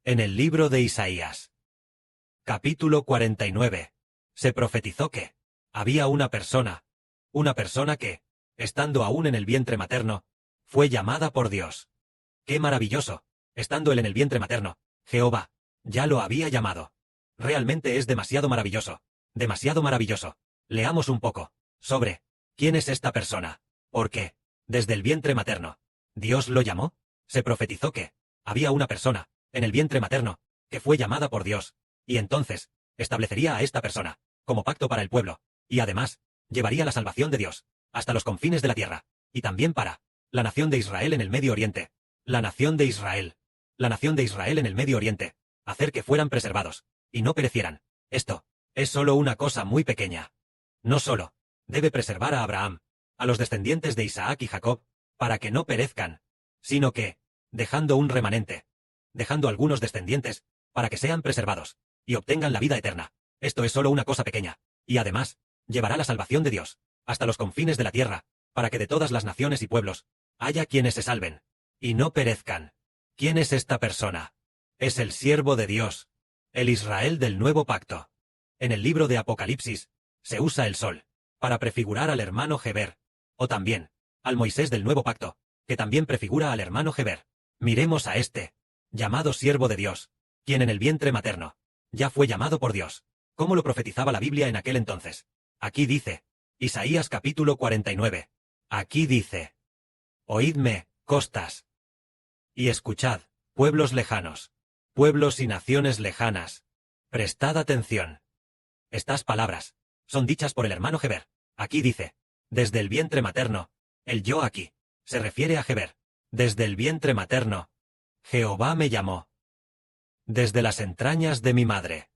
En el libro de Isaías. Capítulo 49. Se profetizó que había una persona que, estando aún en el vientre materno, fue llamada por Dios. ¡Qué maravilloso! Estando él en el vientre materno, Jehová ya lo había llamado. Realmente es demasiado maravilloso. Demasiado maravilloso. Leamos un poco sobre quién es esta persona. ¿Por qué? Desde el vientre materno, Dios lo llamó. Se profetizó que había una persona en el vientre materno que fue llamada por Dios, y entonces establecería a esta persona como pacto para el pueblo, y además llevaría la salvación de Dios hasta los confines de la tierra, y también para la nación de Israel en el Medio Oriente. La nación de Israel. La nación de Israel en el Medio Oriente. Hacer que fueran preservados y no perecieran. Esto es solo una cosa muy pequeña. No solo debe preservar a Abraham, a los descendientes de Isaac y Jacob, para que no perezcan, sino que, dejando un remanente, dejando algunos descendientes, para que sean preservados y obtengan la vida eterna. Esto es solo una cosa pequeña, y además, llevará la salvación de Dios hasta los confines de la tierra, para que de todas las naciones y pueblos haya quienes se salven y no perezcan. ¿Quién es esta persona? Es el siervo de Dios, el Israel del nuevo pacto. En el libro de Apocalipsis se usa el sol para prefigurar al hermano Heber, o también al Moisés del nuevo pacto, que también prefigura al hermano Heber. Miremos a este llamado siervo de Dios, quien en el vientre materno ya fue llamado por Dios. ¿Cómo lo profetizaba la Biblia en aquel entonces? Aquí dice, Isaías capítulo 49. Aquí dice: Oídme, costas, y escuchad, pueblos lejanos, pueblos y naciones lejanas. Prestad atención. Estas palabras son dichas por el hermano Heber. Aquí dice, desde el vientre materno, el yo aquí, se refiere a Heber. Desde el vientre materno, Jehová me llamó. Desde las entrañas de mi madre.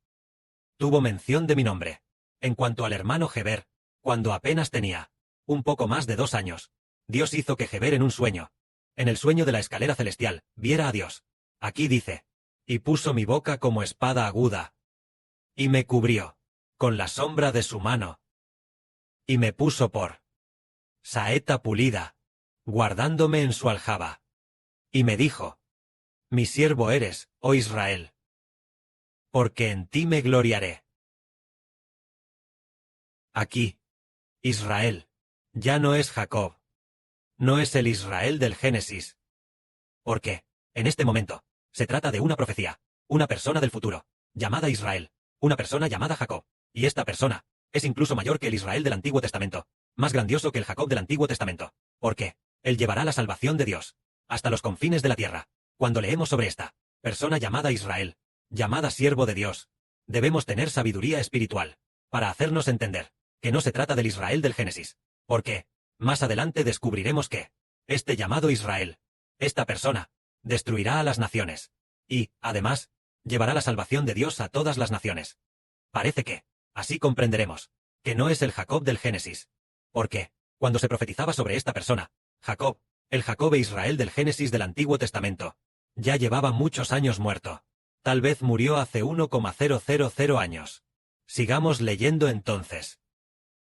Tuvo mención de mi nombre. En cuanto al hermano Heber, cuando apenas tenía un poco más de 2 años, Dios hizo que Heber en un sueño, en el sueño de la escalera celestial, viera a Dios. Aquí dice, y puso mi boca como espada aguda, y me cubrió con la sombra de su mano, y me puso por saeta pulida, guardándome en su aljaba. Y me dijo, mi siervo eres, oh Israel, porque en ti me gloriaré. Aquí, Israel, ya no es Jacob, no es el Israel del Génesis. Porque, en este momento, se trata de una profecía, una persona del futuro, llamada Israel, una persona llamada Jacob, y esta persona es incluso mayor que el Israel del Antiguo Testamento, más grandioso que el Jacob del Antiguo Testamento, porque él llevará la salvación de Dios hasta los confines de la tierra. Cuando leemos sobre esta persona llamada Israel, llamada siervo de Dios, debemos tener sabiduría espiritual para hacernos entender que no se trata del Israel del Génesis, porque más adelante descubriremos que este llamado Israel, esta persona, destruirá a las naciones y, además, llevará la salvación de Dios a todas las naciones. Parece que así comprenderemos que no es el Jacob del Génesis, porque cuando se profetizaba sobre esta persona, Jacob, el Jacob e Israel del Génesis del Antiguo Testamento, ya llevaba muchos años muerto. Tal vez murió hace 1,000 años. Sigamos leyendo entonces.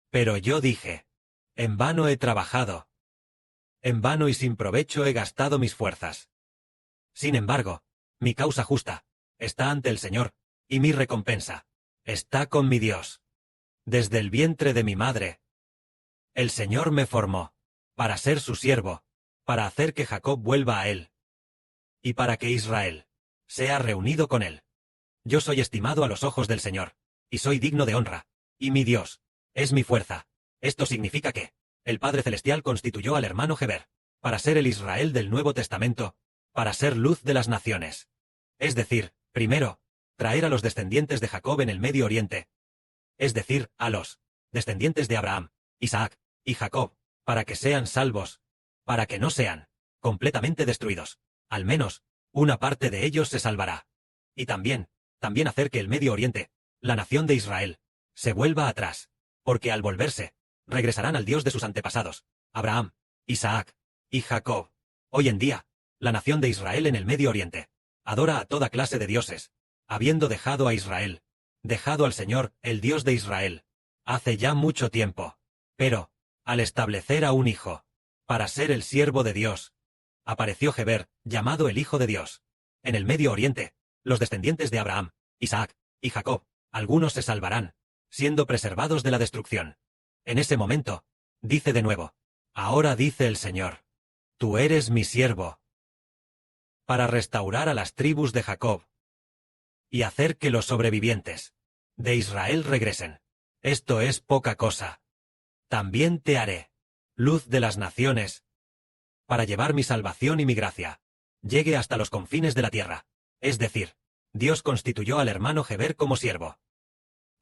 Pero yo dije, en vano he trabajado. En vano y sin provecho he gastado mis fuerzas. Sin embargo, mi causa justa está ante el Señor, y mi recompensa está con mi Dios. Desde el vientre de mi madre, el Señor me formó, para ser su siervo, para hacer que Jacob vuelva a él, y para que Israel sea reunido con él. Yo soy estimado a los ojos del Señor, y soy digno de honra, y mi Dios es mi fuerza. Esto significa que el Padre Celestial constituyó al hermano Heber para ser el Israel del Nuevo Testamento, para ser luz de las naciones. Es decir, primero, traer a los descendientes de Jacob en el Medio Oriente, es decir, a los descendientes de Abraham, Isaac y Jacob, para que sean salvos, para que no sean completamente destruidos. Al menos, una parte de ellos se salvará. Y también hacer que el Medio Oriente, la nación de Israel, se vuelva atrás, porque al volverse, regresarán al Dios de sus antepasados, Abraham, Isaac y Jacob. Hoy en día, la nación de Israel en el Medio Oriente adora a toda clase de dioses, habiendo dejado a Israel, dejado al Señor, el Dios de Israel, hace ya mucho tiempo. Pero, al establecer a un hijo, para ser el siervo de Dios, apareció Heber, llamado el Hijo de Dios. En el Medio Oriente, los descendientes de Abraham, Isaac y Jacob, algunos se salvarán, siendo preservados de la destrucción. En ese momento, dice de nuevo, ahora dice el Señor, tú eres mi siervo, para restaurar a las tribus de Jacob y hacer que los sobrevivientes de Israel regresen. Esto es poca cosa. También te haré luz de las naciones, para llevar mi salvación y mi gracia llegue hasta los confines de la tierra. Es decir, Dios constituyó al hermano Heber como siervo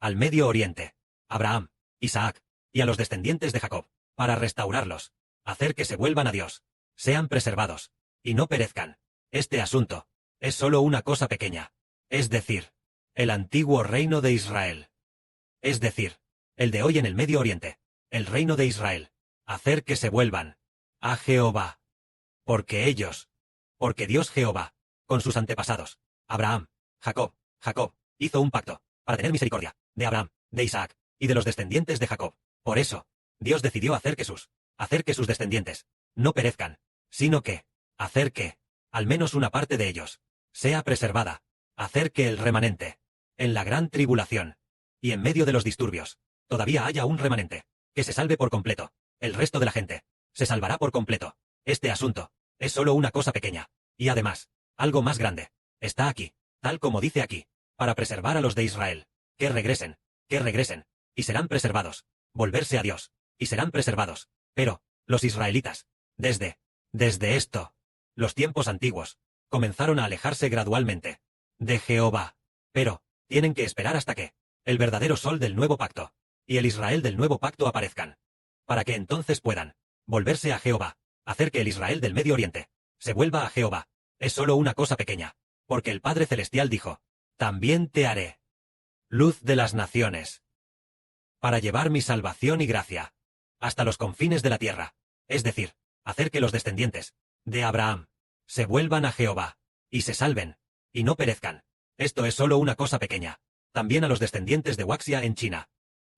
al Medio Oriente, Abraham, Isaac, y a los descendientes de Jacob, para restaurarlos, hacer que se vuelvan a Dios, sean preservados, y no perezcan. Este asunto es solo una cosa pequeña, es decir, el antiguo reino de Israel. Es decir, el de hoy en el Medio Oriente, el reino de Israel, hacer que se vuelvan a Jehová. Porque Dios Jehová, con sus antepasados, Abraham, Jacob, hizo un pacto, para tener misericordia, de Abraham, de Isaac, y de los descendientes de Jacob. Por eso, Dios decidió hacer que sus descendientes, no perezcan, sino que, hacer que, al menos una parte de ellos, sea preservada, hacer que el remanente, en la gran tribulación, y en medio de los disturbios, todavía haya un remanente, que se salve por completo, el resto de la gente, se salvará por completo. Este asunto, es solo una cosa pequeña, y además, algo más grande, está aquí, tal como dice aquí, para preservar a los de Israel, que regresen, y serán preservados, volverse a Dios, y serán preservados. Pero, los israelitas, desde esto, los tiempos antiguos, comenzaron a alejarse gradualmente de Jehová. Pero, tienen que esperar hasta que el verdadero sol del nuevo pacto, y el Israel del nuevo pacto aparezcan, para que entonces puedan volverse a Jehová, hacer que el Israel del Medio Oriente se vuelva a Jehová. Es solo una cosa pequeña, porque el Padre Celestial dijo, también te haré luz de las naciones, para llevar mi salvación y gracia hasta los confines de la tierra, es decir, hacer que los descendientes de Abraham se vuelvan a Jehová, y se salven, y no perezcan. Esto es solo una cosa pequeña. También a los descendientes de Waxia en China,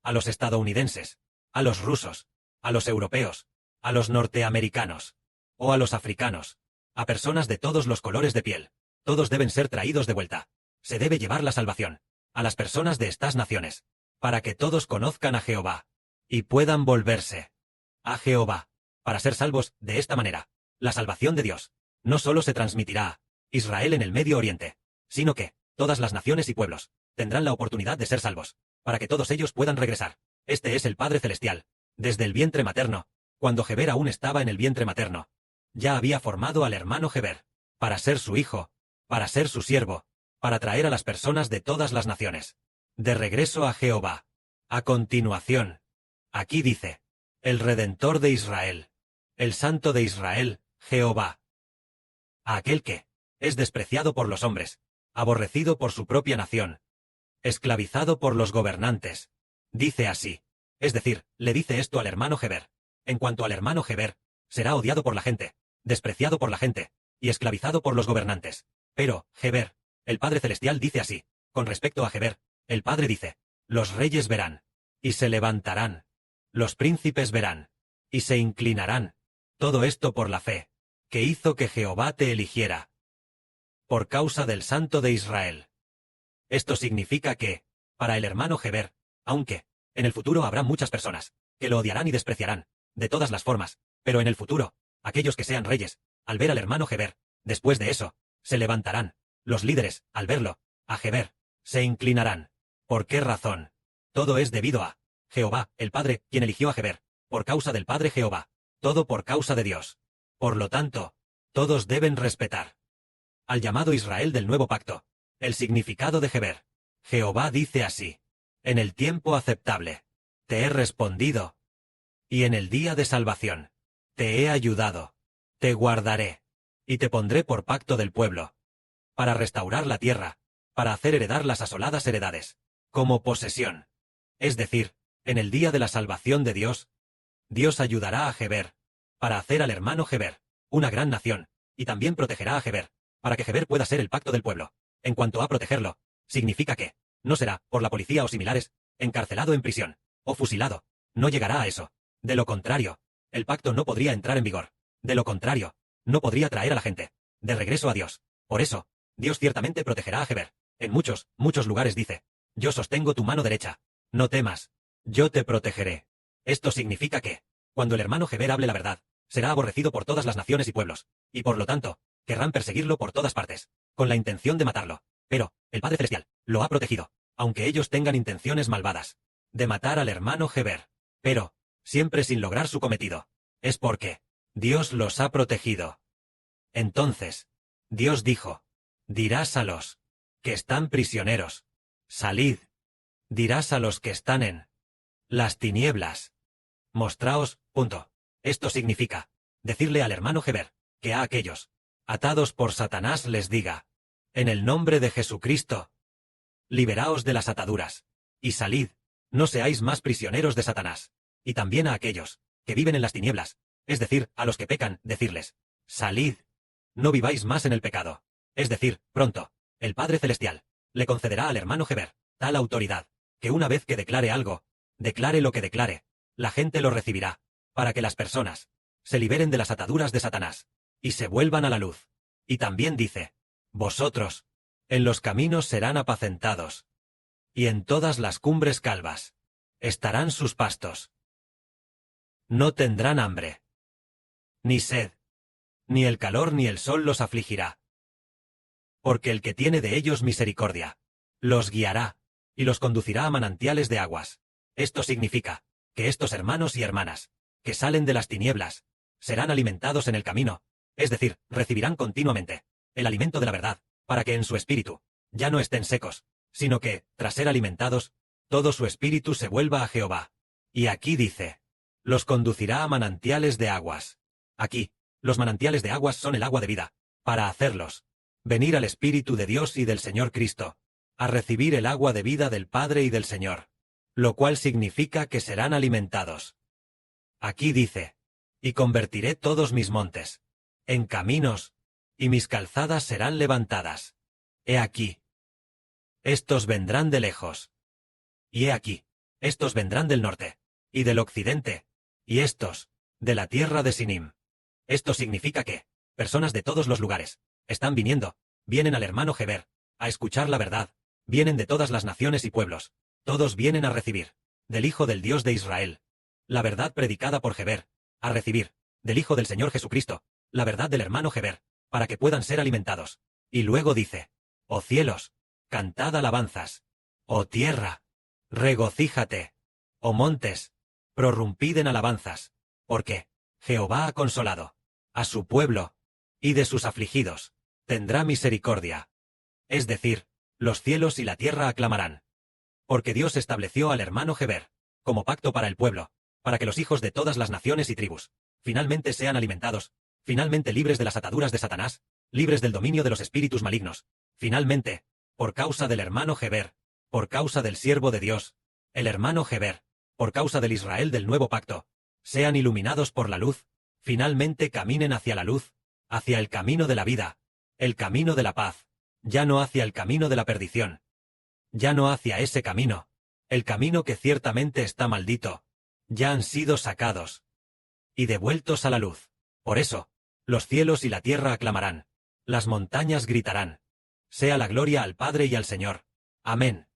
a los estadounidenses, a los rusos, a los europeos, a los norteamericanos, o a los africanos, a personas de todos los colores de piel, todos deben ser traídos de vuelta. Se debe llevar la salvación a las personas de estas naciones, para que todos conozcan a Jehová, y puedan volverse a Jehová, para ser salvos de esta manera. La salvación de Dios no solo se transmitirá a Israel en el Medio Oriente, sino que todas las naciones y pueblos tendrán la oportunidad de ser salvos, para que todos ellos puedan regresar. Este es el Padre Celestial, desde el vientre materno, cuando Heber aún estaba en el vientre materno, ya había formado al hermano Heber, para ser su hijo, para ser su siervo, para traer a las personas de todas las naciones de regreso a Jehová. A continuación, aquí dice, el Redentor de Israel, el Santo de Israel, Jehová. A aquel que es despreciado por los hombres, aborrecido por su propia nación, esclavizado por los gobernantes. Dice así, es decir, le dice esto al hermano Heber. En cuanto al hermano Heber, será odiado por la gente, despreciado por la gente, y esclavizado por los gobernantes. Pero, Heber, el Padre Celestial dice así, con respecto a Heber, el Padre dice, los reyes verán, y se levantarán, los príncipes verán, y se inclinarán, todo esto por la fe, que hizo que Jehová te eligiera, por causa del Santo de Israel. Esto significa que, para el hermano Heber, aunque, en el futuro habrá muchas personas, que lo odiarán y despreciarán, de todas las formas, pero en el futuro, aquellos que sean reyes, al ver al hermano Heber, después de eso, se levantarán, los líderes, al verlo, a Heber, se inclinarán. ¿Por qué razón? Todo es debido a Jehová, el Padre, quien eligió a Heber, por causa del Padre Jehová, todo por causa de Dios. Por lo tanto, todos deben respetar al llamado Israel del nuevo pacto. El significado de Heber. Jehová dice así, en el tiempo aceptable, te he respondido, y en el día de salvación, te he ayudado, te guardaré, y te pondré por pacto del pueblo, para restaurar la tierra, para hacer heredar las asoladas heredades, como posesión. Es decir, en el día de la salvación de Dios, Dios ayudará a Heber, para hacer al hermano Heber, una gran nación, y también protegerá a Heber, para que Heber pueda ser el pacto del pueblo. En cuanto a protegerlo, significa que, no será, por la policía o similares, encarcelado en prisión, o fusilado. No llegará a eso. De lo contrario, el pacto no podría entrar en vigor. De lo contrario, no podría traer a la gente de regreso a Dios. Por eso, Dios ciertamente protegerá a Heber. En muchos, muchos lugares dice, yo sostengo tu mano derecha. No temas. Yo te protegeré. Esto significa que, cuando el hermano Heber hable la verdad, será aborrecido por todas las naciones y pueblos, y por lo tanto, querrán perseguirlo por todas partes, con la intención de matarlo. Pero, el Padre Celestial, lo ha protegido, aunque ellos tengan intenciones malvadas, de matar al hermano Heber. Pero, siempre sin lograr su cometido. Es porque, Dios los ha protegido. Entonces, Dios dijo, dirás a los que están prisioneros, salid. Dirás a los que están en las tinieblas, mostraos. Esto significa, decirle al hermano Heber, que a aquellos, atados por Satanás les diga, en el nombre de Jesucristo, liberaos de las ataduras, y salid, no seáis más prisioneros de Satanás. Y también a aquellos, que viven en las tinieblas, es decir, a los que pecan, decirles, salid, no viváis más en el pecado. Es decir, pronto, el Padre Celestial, le concederá al hermano Heber, tal autoridad, que una vez que declare algo, declare lo que declare, la gente lo recibirá, para que las personas se liberen de las ataduras de Satanás, y se vuelvan a la luz. Y también dice, vosotros, en los caminos serán apacentados, y en todas las cumbres calvas, estarán sus pastos. No tendrán hambre, ni sed, ni el calor ni el sol los afligirá. Porque el que tiene de ellos misericordia, los guiará, y los conducirá a manantiales de aguas. Esto significa, que estos hermanos y hermanas, que salen de las tinieblas, serán alimentados en el camino, es decir, recibirán continuamente el alimento de la verdad, para que en su espíritu ya no estén secos, sino que, tras ser alimentados, todo su espíritu se vuelva a Jehová. Y aquí dice, los conducirá a manantiales de aguas. Aquí, los manantiales de aguas son el agua de vida, para hacerlos venir al Espíritu de Dios y del Señor Cristo, a recibir el agua de vida del Padre y del Señor, lo cual significa que serán alimentados. Aquí dice, y convertiré todos mis montes en caminos, y mis calzadas serán levantadas. He aquí, estos vendrán de lejos. Y he aquí, estos vendrán del norte, y del occidente, y estos, de la tierra de Sinim. Esto significa que, personas de todos los lugares, están viniendo, vienen al hermano Heber, a escuchar la verdad, vienen de todas las naciones y pueblos, todos vienen a recibir, del Hijo del Dios de Israel, la verdad predicada por Heber, a recibir, del Hijo del Señor Jesucristo, la verdad del hermano Heber, para que puedan ser alimentados. Y luego dice, oh cielos, cantad alabanzas, oh tierra, regocíjate, oh montes, prorrumpid en alabanzas, porque Jehová ha consolado a su pueblo, y de sus afligidos tendrá misericordia. Es decir, los cielos y la tierra aclamarán. Porque Dios estableció al hermano Heber como pacto para el pueblo, para que los hijos de todas las naciones y tribus finalmente sean alimentados, finalmente libres de las ataduras de Satanás, libres del dominio de los espíritus malignos, finalmente, por causa del hermano Heber, por causa del siervo de Dios, el hermano Heber, por causa del Israel del nuevo pacto, sean iluminados por la luz, finalmente caminen hacia la luz, hacia el camino de la vida, el camino de la paz, ya no hacia el camino de la perdición, ya no hacia ese camino, el camino que ciertamente está maldito, ya han sido sacados y devueltos a la luz. Por eso, los cielos y la tierra aclamarán, las montañas gritarán, sea la gloria al Padre y al Señor. Amén.